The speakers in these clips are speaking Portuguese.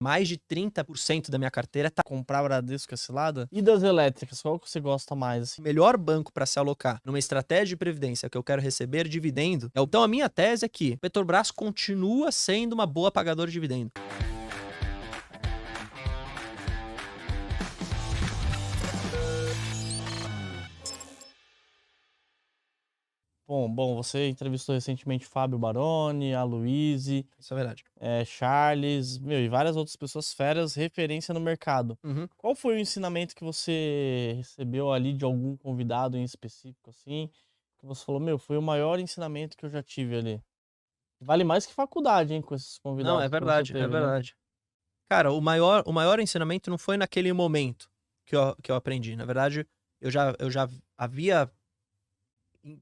Mais de 30% da minha carteira tá. Comprar Bradesco é cilada? E das elétricas, qual que você gosta mais, assim? O melhor banco para se alocar numa estratégia de previdência que eu quero receber dividendo. Então a minha tese é que Petrobras continua sendo uma boa pagadora de dividendo. Bom, você entrevistou recentemente Fábio Baroni, a Luíse, Isso é verdade. Charles, e várias outras pessoas feras, referência no mercado. Uhum. Qual foi o ensinamento que você recebeu ali de algum convidado em específico, assim, que você falou, foi o maior ensinamento que eu já tive ali? Vale mais que faculdade, hein, com esses Não, é convidados que você verdade, é teve, né? verdade. Cara, o maior ensinamento não foi naquele momento que eu aprendi. Na verdade, eu já havia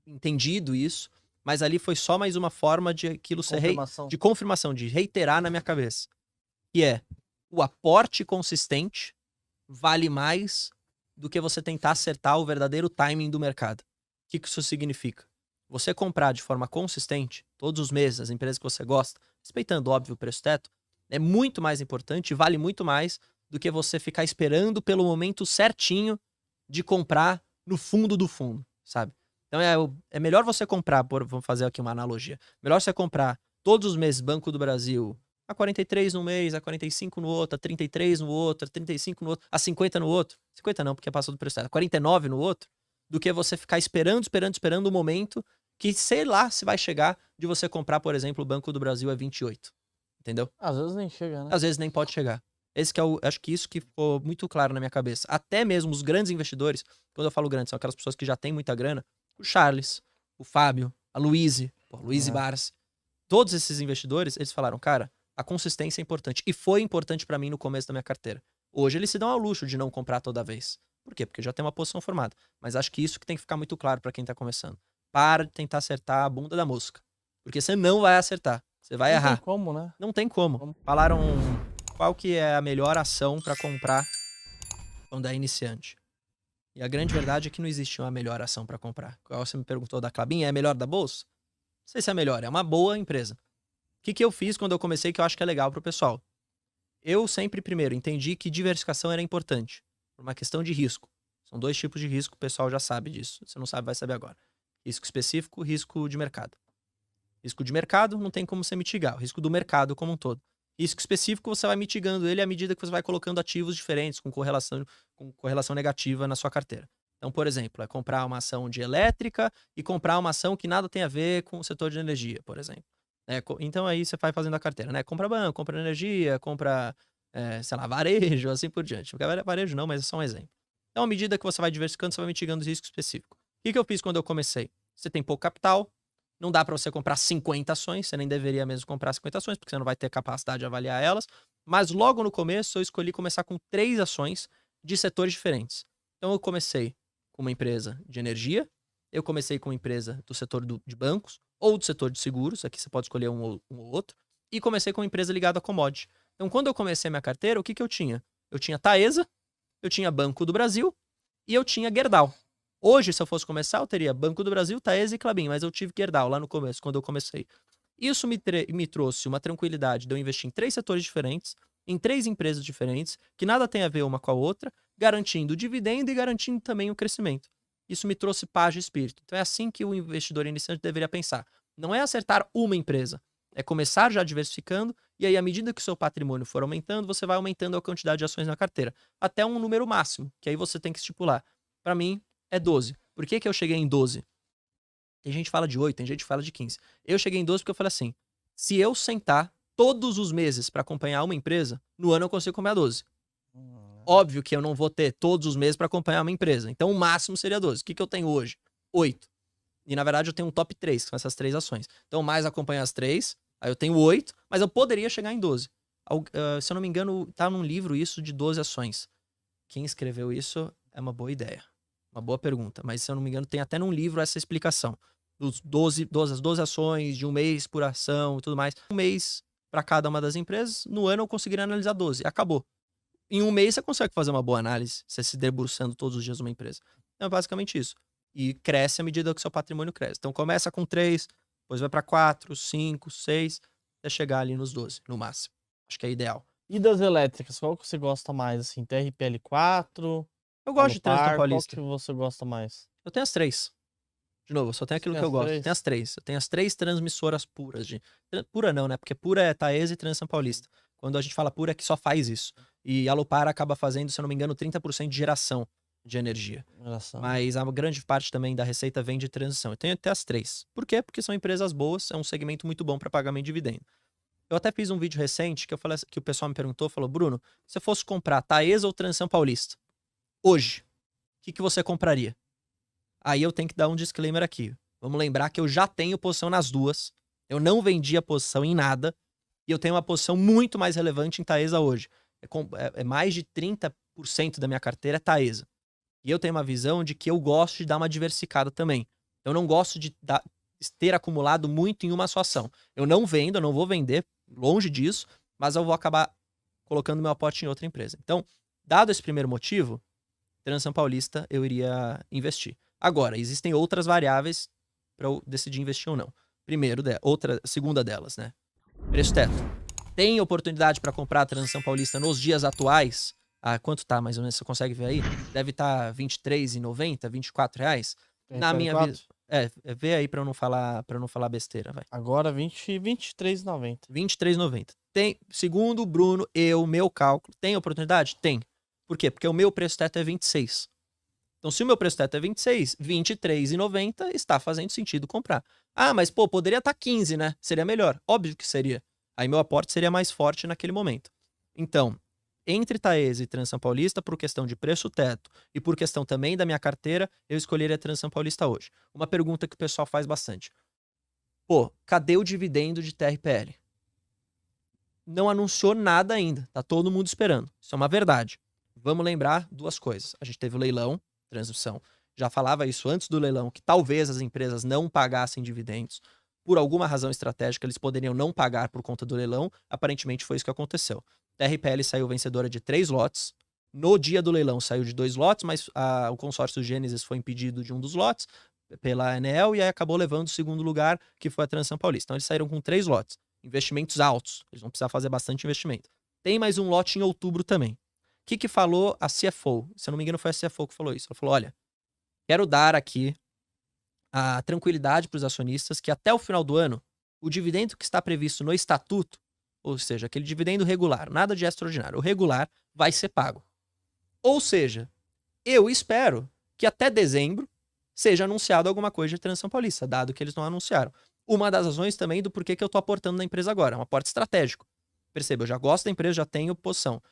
entendido isso, mas ali foi só mais uma forma de aquilo ser Confirmação. de confirmação, de reiterar na minha cabeça. Que é, o aporte consistente vale mais do que você tentar acertar o verdadeiro timing do mercado. O que isso significa? Você comprar de forma consistente, todos os meses, as empresas que você gosta, respeitando, óbvio, o preço teto, é muito mais importante e vale muito mais do que você ficar esperando pelo momento certinho de comprar no fundo do fundo, sabe? Então é melhor você comprar, vamos fazer aqui uma analogia, melhor você comprar todos os meses Banco do Brasil a 43 num mês, a 45 no outro, a 33 no outro, a 35 no outro, a 50 no outro. 50 não, porque passou do preço. A 49 no outro, do que você ficar esperando o momento que, sei lá, se vai chegar de você comprar, por exemplo, o Banco do Brasil a 28. Entendeu? Às vezes nem chega, né? Às vezes nem pode chegar. Acho que isso que ficou muito claro na minha cabeça. Até mesmo os grandes investidores, quando eu falo grandes, são aquelas pessoas que já têm muita grana, o Charles, o Fábio, a Luíse Barsi, todos esses investidores, eles falaram, cara, a consistência é importante. E foi importante pra mim no começo da minha carteira. Hoje eles se dão ao luxo de não comprar toda vez. Por quê? Porque já tem uma posição formada. Mas acho que isso que tem que ficar muito claro pra quem tá começando. Para de tentar acertar a bunda da mosca. Porque você não vai acertar. Você vai Não tem errar. como, né? Não tem como. Falaram qual que é a melhor ação pra comprar quando é iniciante. E a grande verdade é que não existe uma melhor ação pra comprar. Qual você me perguntou da Klabin, é a melhor da bolsa? Não sei se é a melhor, é uma boa empresa. O que eu fiz quando eu comecei que eu acho que é legal pro pessoal? Eu sempre, primeiro, entendi que diversificação era importante. Por uma questão de risco. São 2 tipos de risco, o pessoal já sabe disso. Se não sabe, vai saber agora. Risco específico, risco de mercado. Risco de mercado não tem como você mitigar. O risco do mercado como um todo. Risco específico, você vai mitigando ele à medida que você vai colocando ativos diferentes, com correlação negativa na sua carteira. Então, por exemplo, é comprar uma ação de elétrica e comprar uma ação que nada tem a ver com o setor de energia, por exemplo. Então aí você vai fazendo a carteira, né? Compra banco, compra energia, compra, sei lá, varejo, assim por diante. Varejo não, mas é só um exemplo. Então, à medida que você vai diversificando, você vai mitigando os riscos específicos. O que eu fiz quando eu comecei? Você tem pouco capital, não dá para você comprar 50 ações, você nem deveria mesmo comprar 50 ações, porque você não vai ter capacidade de avaliar elas. Mas logo no começo, eu escolhi começar com 3 ações de setores diferentes. Então, eu comecei com uma empresa de energia, eu comecei com uma empresa do setor de bancos, ou do setor de seguros, aqui você pode escolher um ou outro, e comecei com uma empresa ligada a commodity. Então, quando eu comecei a minha carteira, o que eu tinha? Eu tinha Taesa, eu tinha Banco do Brasil e eu tinha Gerdau. Hoje, se eu fosse começar, eu teria Banco do Brasil, Taesa e Klabin, mas eu tive Gerdau lá no começo, quando eu comecei. Isso me trouxe uma tranquilidade de eu investir em 3 setores diferentes, em 3 empresas diferentes, que nada tem a ver uma com a outra, garantindo o dividendo e garantindo também o crescimento. Isso me trouxe paz de espírito. Então é assim que o investidor iniciante deveria pensar. Não é acertar uma empresa, é começar já diversificando e aí à medida que o seu patrimônio for aumentando, você vai aumentando a quantidade de ações na carteira, até um número máximo, que aí você tem que estipular. Para mim é 12. Por que eu cheguei em 12? Tem gente que fala de 8, tem gente que fala de 15. Eu cheguei em 12 porque eu falei assim, se eu sentar todos os meses para acompanhar uma empresa, no ano eu consigo acompanhar 12. Óbvio que eu não vou ter todos os meses para acompanhar uma empresa. Então, o máximo seria 12. O que eu tenho hoje? 8. E, na verdade, eu tenho um top 3, que são essas 3 ações. Então, mais acompanhar as 3, aí eu tenho 8, mas eu poderia chegar em 12. Se eu não me engano, tá num livro isso de 12 ações. Quem escreveu isso é uma boa ideia. Uma boa pergunta. Mas, se eu não me engano, tem até num livro essa explicação. As 12 ações, de um mês por ação e tudo mais. Um mês para cada uma das empresas. No ano, eu conseguiria analisar 12. Acabou. Em um mês você consegue fazer uma boa análise, você se debruçando todos os dias numa empresa. Então é basicamente isso. E cresce à medida que o seu patrimônio cresce. Então começa com 3, depois vai para 4, 5, 6, até chegar ali nos 12, no máximo. Acho que é ideal. E das elétricas, qual que você gosta mais, assim? TRPL4, Eu gosto de Transição Alupar, qual Paulista. que você gosta mais? Eu tenho as 3. De novo, eu só tenho Você aquilo tem que eu as gosto. Eu tenho 3? as 3. Eu tenho as 3 transmissoras puras. Pura não, né? Porque pura é Taesa e Transição Paulista. Quando a gente fala pura é que só faz isso. E a Alupar acaba fazendo, se eu não me engano, 30% de geração de energia. Relação. Mas a grande parte também da receita vem de transição. Eu tenho até as 3. Por quê? Porque são empresas boas, é um segmento muito bom para pagamento de dividendo. Eu até fiz um vídeo recente que eu falei que o pessoal me perguntou, falou: "Bruno, se você fosse comprar Taesa ou Transição Paulista hoje, o que você compraria?" Aí eu tenho que dar um disclaimer aqui. Vamos lembrar que eu já tenho posição nas duas. Eu não vendi a posição em nada. E eu tenho uma posição muito mais relevante em Taesa hoje. É mais de 30% da minha carteira é Taesa. E eu tenho uma visão de que eu gosto de dar uma diversificada também. Eu não gosto de ter acumulado muito em uma só ação. Eu não vendo, eu não vou vender, longe disso, mas eu vou acabar colocando meu aporte em outra empresa. Então, dado esse primeiro motivo, Transição Paulista eu iria investir. Agora, existem outras variáveis para eu decidir investir ou não. Segunda delas, né? Preço teto. Tem oportunidade para comprar a Transição Paulista nos dias atuais? Ah, quanto tá mais ou menos? Você consegue ver aí? Deve estar R$ 23,90, R$ 24 reais. Na minha vida. Vê aí para eu não falar besteira, vai. Agora 23,90. R$ 23,90. Tem, segundo o Bruno, meu cálculo, tem oportunidade? Tem. Por quê? Porque o meu preço teto é 26. Então, se o meu preço teto é 26, R$ 23,90 está fazendo sentido comprar. Ah, mas pô, poderia estar 15, né? Seria melhor. Óbvio que seria. Aí meu aporte seria mais forte naquele momento. Então, entre Taesa e Transição Paulista, por questão de preço teto e por questão também da minha carteira, eu escolheria a Transição Paulista hoje. Uma pergunta que o pessoal faz bastante. Pô, cadê o dividendo de TRPL? Não anunciou nada ainda. Tá todo mundo esperando. Isso é uma verdade. Vamos lembrar duas coisas. A gente teve o leilão, transmissão. Já falava isso antes do leilão, que talvez as empresas não pagassem dividendos. Por alguma razão estratégica, eles poderiam não pagar por conta do leilão. Aparentemente foi isso que aconteceu. A RPL saiu vencedora de 3 lotes. No dia do leilão saiu de 2 lotes, mas o consórcio Gênesis foi impedido de um dos lotes pela ANEEL e aí acabou levando o segundo lugar, que foi a Transição Paulista. Então eles saíram com 3 lotes. Investimentos altos. Eles vão precisar fazer bastante investimento. Tem mais um lote em outubro também. O que falou a CFO? Se eu não me engano, foi a CFO que falou isso. Ela falou: olha, quero dar aqui a tranquilidade para os acionistas que até o final do ano, o dividendo que está previsto no estatuto, ou seja, aquele dividendo regular, nada de extraordinário, o regular vai ser pago. Ou seja, eu espero que até dezembro seja anunciado alguma coisa de Transição Paulista, dado que eles não anunciaram. Uma das razões também do porquê que eu estou aportando na empresa agora, é um aporte estratégico. Perceba, eu já gosto da empresa, já tenho posição.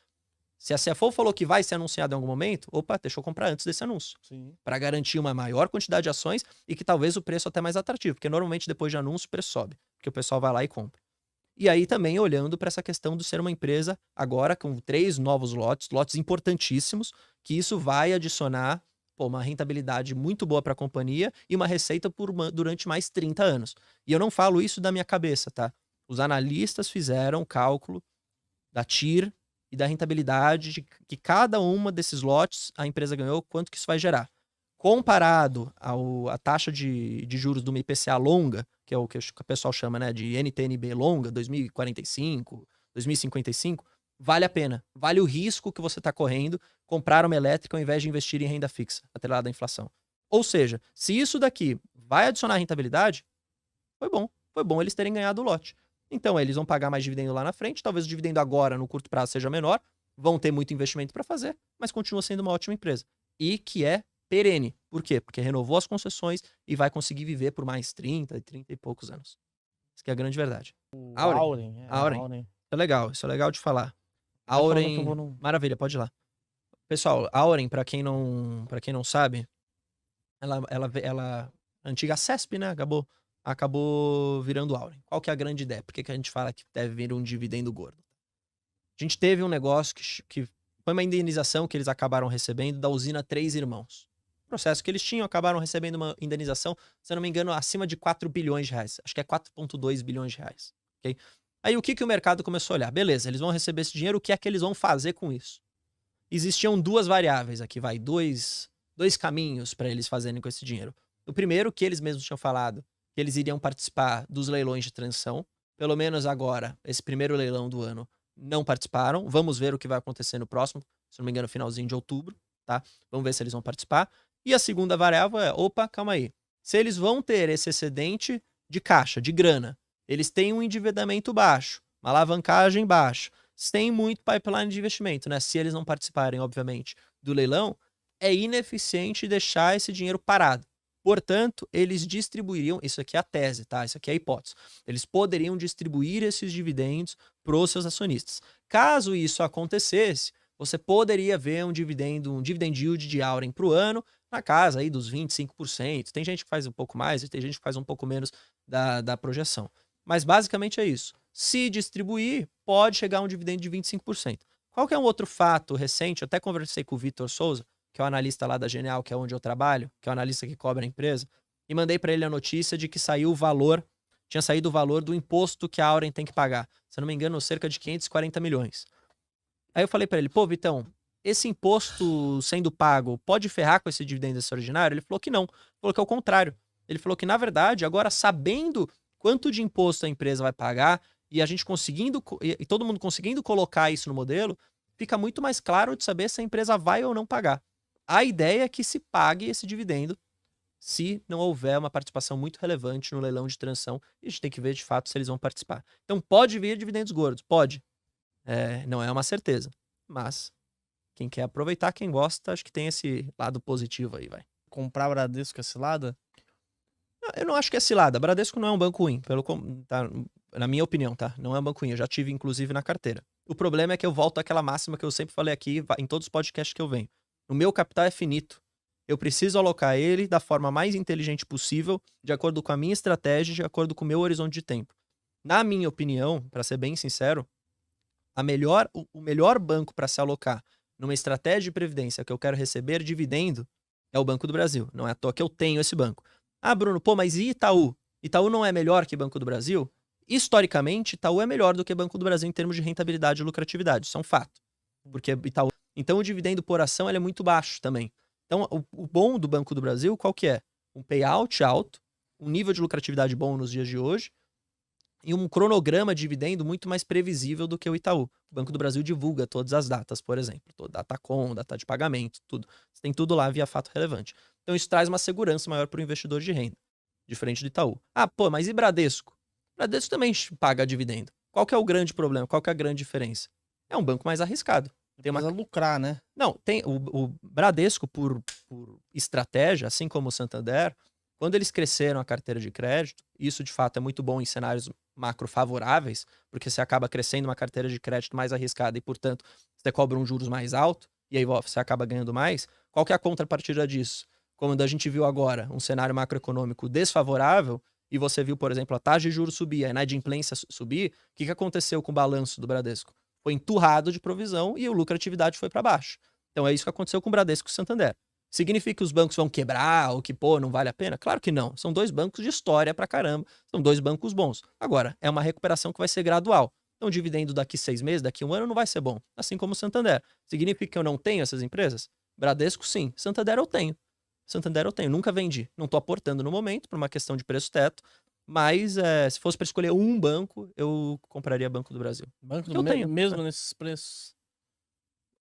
Se a CFO falou que vai ser anunciado em algum momento, opa, deixa eu comprar antes desse anúncio. Para garantir uma maior quantidade de ações e que talvez o preço até mais atrativo, porque normalmente depois de anúncio o preço sobe, porque o pessoal vai lá e compra. E aí também olhando para essa questão de ser uma empresa agora com 3 novos lotes importantíssimos, que isso vai adicionar uma rentabilidade muito boa para a companhia e uma receita durante mais 30 anos. E eu não falo isso da minha cabeça, tá? Os analistas fizeram o cálculo da TIR e da rentabilidade de que cada uma desses lotes a empresa ganhou, quanto que isso vai gerar. Comparado à taxa de juros de uma IPCA longa, que é o que o pessoal chama, né, de NTNB longa, 2045, 2055, vale a pena. Vale o risco que você está correndo comprar uma elétrica ao invés de investir em renda fixa, atrelada à inflação. Ou seja, se isso daqui vai adicionar rentabilidade, foi bom. Foi bom eles terem ganhado o lote. Então, eles vão pagar mais dividendo lá na frente. Talvez o dividendo agora, no curto prazo, seja menor. Vão ter muito investimento para fazer, mas continua sendo uma ótima empresa. E que é perene. Por quê? Porque renovou as concessões e vai conseguir viver por mais 30 e poucos anos. Isso que é a grande verdade. Auren. Isso é legal de falar. Auren. Maravilha, pode ir lá. Pessoal, a Auren, para quem não sabe, ela antiga CESP, né? Acabou virando Auren. Qual que é a grande ideia? Por que a gente fala que deve vir um dividendo gordo? A gente teve um negócio que foi uma indenização que eles acabaram recebendo da usina Três Irmãos. O processo que eles tinham, acabaram recebendo uma indenização, se eu não me engano, acima de 4 bilhões de reais. Acho que é 4,2 bilhões de reais. Okay? Aí o que o mercado começou a olhar? Beleza, eles vão receber esse dinheiro, o que é que eles vão fazer com isso? Existiam 2 variáveis aqui, dois caminhos para eles fazerem com esse dinheiro. O primeiro, que eles mesmos tinham falado, que eles iriam participar dos leilões de transição. Pelo menos agora, esse primeiro leilão do ano, não participaram. Vamos ver o que vai acontecer no próximo, se não me engano, finalzinho de outubro, tá? Vamos ver se eles vão participar. E a segunda variável é, opa, calma aí. Se eles vão ter esse excedente de caixa, de grana, eles têm um endividamento baixo, uma alavancagem baixa, têm muito pipeline de investimento, né? Se eles não participarem, obviamente, do leilão, é ineficiente deixar esse dinheiro parado. Portanto, eles distribuiriam, isso aqui é a tese, tá? Isso aqui é a hipótese. Eles poderiam distribuir esses dividendos para os seus acionistas. Caso isso acontecesse, você poderia ver um dividend yield de Auren para o ano na casa aí dos 25%. Tem gente que faz um pouco mais e tem gente que faz um pouco menos da projeção. Mas basicamente é isso. Se distribuir, pode chegar a um dividendo de 25%. Qual que é um outro fato recente? Eu até conversei com o Vitor Souza, que é o analista lá da Genial, que é onde eu trabalho, que é o analista que cobra a empresa, e mandei para ele a notícia de que tinha saído o valor do imposto que a Auren tem que pagar. Se eu não me engano, cerca de 540 milhões. Aí eu falei para ele, pô, Vitão, esse imposto sendo pago pode ferrar com esse dividendo extraordinário? Ele falou que não. Ele falou que é o contrário. Ele falou que, na verdade, agora sabendo quanto de imposto a empresa vai pagar e a gente conseguindo, e todo mundo conseguindo colocar isso no modelo, fica muito mais claro de saber se a empresa vai ou não pagar. A ideia é que se pague esse dividendo se não houver uma participação muito relevante no leilão de transação. E a gente tem que ver, de fato, se eles vão participar. Então, pode vir dividendos gordos? Pode. Não é uma certeza. Mas, quem quer aproveitar, quem gosta, acho que tem esse lado positivo aí, vai. Comprar Bradesco é cilada? Eu não acho que é cilada. Bradesco não é um banco ruim. Tá, na minha opinião, tá? Não é um banco ruim. Eu já tive, inclusive, na carteira. O problema é que eu volto àquela máxima que eu sempre falei aqui em todos os podcasts que eu venho. O meu capital é finito. Eu preciso alocar ele da forma mais inteligente possível, de acordo com a minha estratégia, de acordo com o meu horizonte de tempo. Na minha opinião, para ser bem sincero, o melhor banco para se alocar numa estratégia de previdência que eu quero receber dividendo é o Banco do Brasil. Não é à toa que eu tenho esse banco. Ah, Bruno, pô, mas e Itaú? Itaú não é melhor que Banco do Brasil? Historicamente, Itaú é melhor do que Banco do Brasil em termos de rentabilidade e lucratividade. Isso é um fato. Porque Itaú... Então, o dividendo por ação ele é muito baixo também. Então, o bom do Banco do Brasil, qual que é? Um payout alto, um nível de lucratividade bom nos dias de hoje e um cronograma de dividendo muito mais previsível do que o Itaú. O Banco do Brasil divulga todas as datas, por exemplo. Datacom, data de pagamento, tudo. Você tem tudo lá via fato relevante. Então, isso traz uma segurança maior para o investidor de renda, diferente do Itaú. Ah, pô, mas e Bradesco? Bradesco também paga dividendo. Qual que é o grande problema? Qual que é a grande diferença? É um banco mais arriscado. Tem uma lucrar, né? Não, tem o Bradesco, por estratégia, assim como o Santander, quando eles cresceram a carteira de crédito, isso de fato é muito bom em cenários macro favoráveis, porque você acaba crescendo uma carteira de crédito mais arriscada e, portanto, você cobra um juros mais alto e aí você acaba ganhando mais. Qual que é a contrapartida disso? Como a gente viu agora, um cenário macroeconômico desfavorável e você viu, por exemplo, a taxa de juros subir, a inadimplência subir, o que aconteceu com o balanço do Bradesco? Foi enturrado de provisão e a lucratividade foi para baixo. Então é isso que aconteceu com o Bradesco e o Santander. Significa que os bancos vão quebrar ou que, pô, não vale a pena? Claro que não. São dois bancos de história pra caramba. São dois bancos bons. Agora, é uma recuperação que vai ser gradual. Então, o dividendo daqui 6 meses, daqui 1 ano, não vai ser bom. Assim como o Santander. Significa que eu não tenho essas empresas? Bradesco, sim. Santander, eu tenho. Santander, eu tenho. Nunca vendi. Não tô aportando no momento, por uma questão de preço-teto. Mas, se fosse para escolher um banco, eu compraria Banco do Brasil. Banco do Brasil, mesmo nesses preços.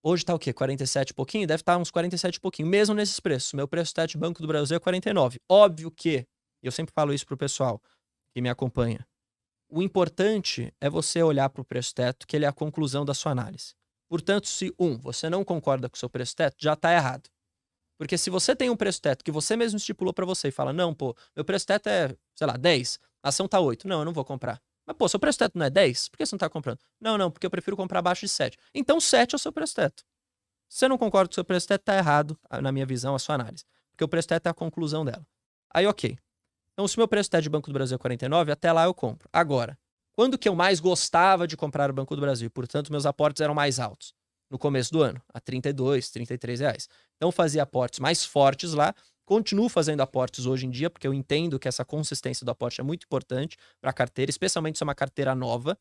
Hoje tá o quê? 47 e pouquinho? Deve estar uns 47 e pouquinho, mesmo nesses preços. Meu preço-teto de Banco do Brasil é 49. Óbvio que, e eu sempre falo isso pro pessoal que me acompanha, o importante é você olhar pro preço-teto, que ele é a conclusão da sua análise. Portanto, se, você não concorda com o seu preço-teto, já tá errado. Porque se você tem um preço-teto que você mesmo estipulou para você e fala, não, pô, meu preço-teto é, sei lá, 10, a ação tá 8. Não, eu não vou comprar. Mas, pô, seu preço-teto não é 10? Por que você não tá comprando? Não, porque eu prefiro comprar abaixo de 7. Então, 7 é o seu preço-teto. Se você não concorda com o seu preço-teto, tá errado, na minha visão, a sua análise. Porque o preço-teto é a conclusão dela. Aí, ok. Então, se o meu preço-teto de Banco do Brasil é 49, até lá eu compro. Agora, quando que eu mais gostava de comprar o Banco do Brasil? Portanto, meus aportes eram mais altos. No começo do ano, a 32, 33 reais. Então, fazia aportes mais fortes lá. Continuo fazendo aportes hoje em dia, porque eu entendo que essa consistência do aporte é muito importante para a carteira, especialmente se é uma carteira nova,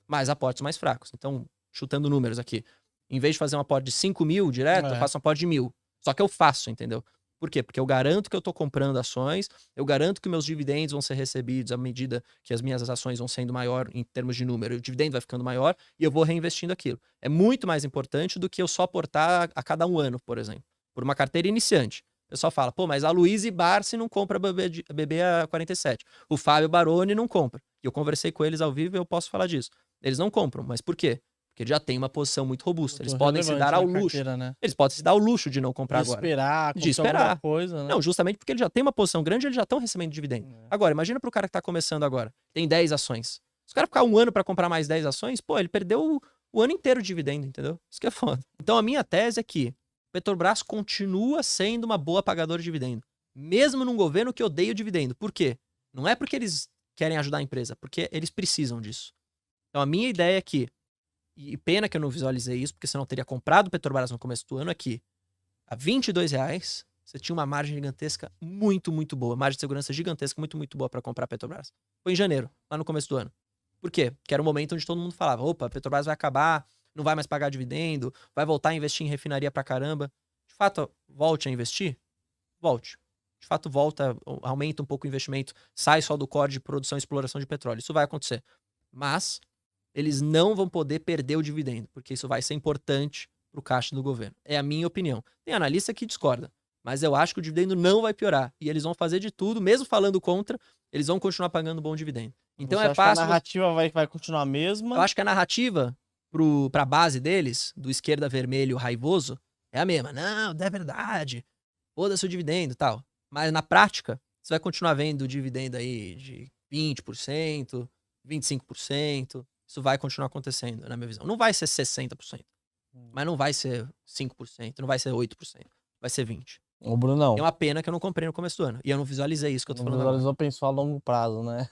mas aportes mais fracos. Então, chutando números aqui, em vez de fazer um aporte de 5 mil direto, eu faço um aporte de 1.000. Só que eu faço, entendeu? Por quê? Porque eu garanto que eu tô comprando ações, eu garanto que meus dividendos vão ser recebidos à medida que as minhas ações vão sendo maior em termos de número, o dividendo vai ficando maior e eu vou reinvestindo aquilo. É muito mais importante do que eu só aportar a cada 1 ano, por exemplo, por uma carteira iniciante. O pessoal fala, pô, mas a Luiz Barsi não compra BB a 47. O Fábio Baroni não compra. E eu conversei com eles ao vivo e eu posso falar disso. Eles não compram, mas por quê? Porque eles já têm uma posição muito robusta. Eles podem se dar ao luxo. Né? Eles podem se dar ao luxo de não comprar de agora. Esperar, de esperar. Coisa, né? Não, justamente porque ele já tem uma posição grande e eles já estão recebendo dividendo. Agora, imagina pro cara que tá começando agora. Tem 10 ações. Se o cara ficar 1 ano para comprar mais 10 ações, pô, ele perdeu o ano inteiro de dividendo, entendeu? Isso que é foda. Então a minha tese é que Petrobras continua sendo uma boa pagadora de dividendo. Mesmo num governo que odeia o dividendo. Por quê? Não é porque eles querem ajudar a empresa, porque eles precisam disso. Então a minha ideia é que, e pena que eu não visualizei isso, porque senão eu teria comprado Petrobras no começo do ano, é que a R$22 você tinha uma margem gigantesca muito, muito boa. Margem de segurança gigantesca, muito, muito boa para comprar Petrobras. Foi em janeiro, lá no começo do ano. Por quê? Porque era um momento onde todo mundo falava, opa, a Petrobras vai acabar, não vai mais pagar dividendo, vai voltar a investir em refinaria pra caramba. De fato, volte a investir? Volte. De fato, volta, aumenta um pouco o investimento, sai só do core de produção e exploração de petróleo. Isso vai acontecer. Mas eles não vão poder perder o dividendo, porque isso vai ser importante pro caixa do governo. É a minha opinião. Tem analista que discorda, mas eu acho que o dividendo não vai piorar. E eles vão fazer de tudo, mesmo falando contra, eles vão continuar pagando bom dividendo. Então Você é acha fácil. Que a narrativa vai continuar a mesma? Eu acho que a narrativa pra base deles, do esquerda vermelho raivoso, é a mesma. Não é verdade. Foda-se o dividendo e tal. Mas na prática, você vai continuar vendo o dividendo aí de 20%, 25%. Isso vai continuar acontecendo, na minha visão. Não vai ser 60%. Mas não vai ser 5%, não vai ser 8%. Vai ser 20%. Ô, Brunão. É uma pena que eu não comprei no começo do ano. E eu não visualizei isso que eu tô falando agora. Não visualizou, pensou a longo prazo, né?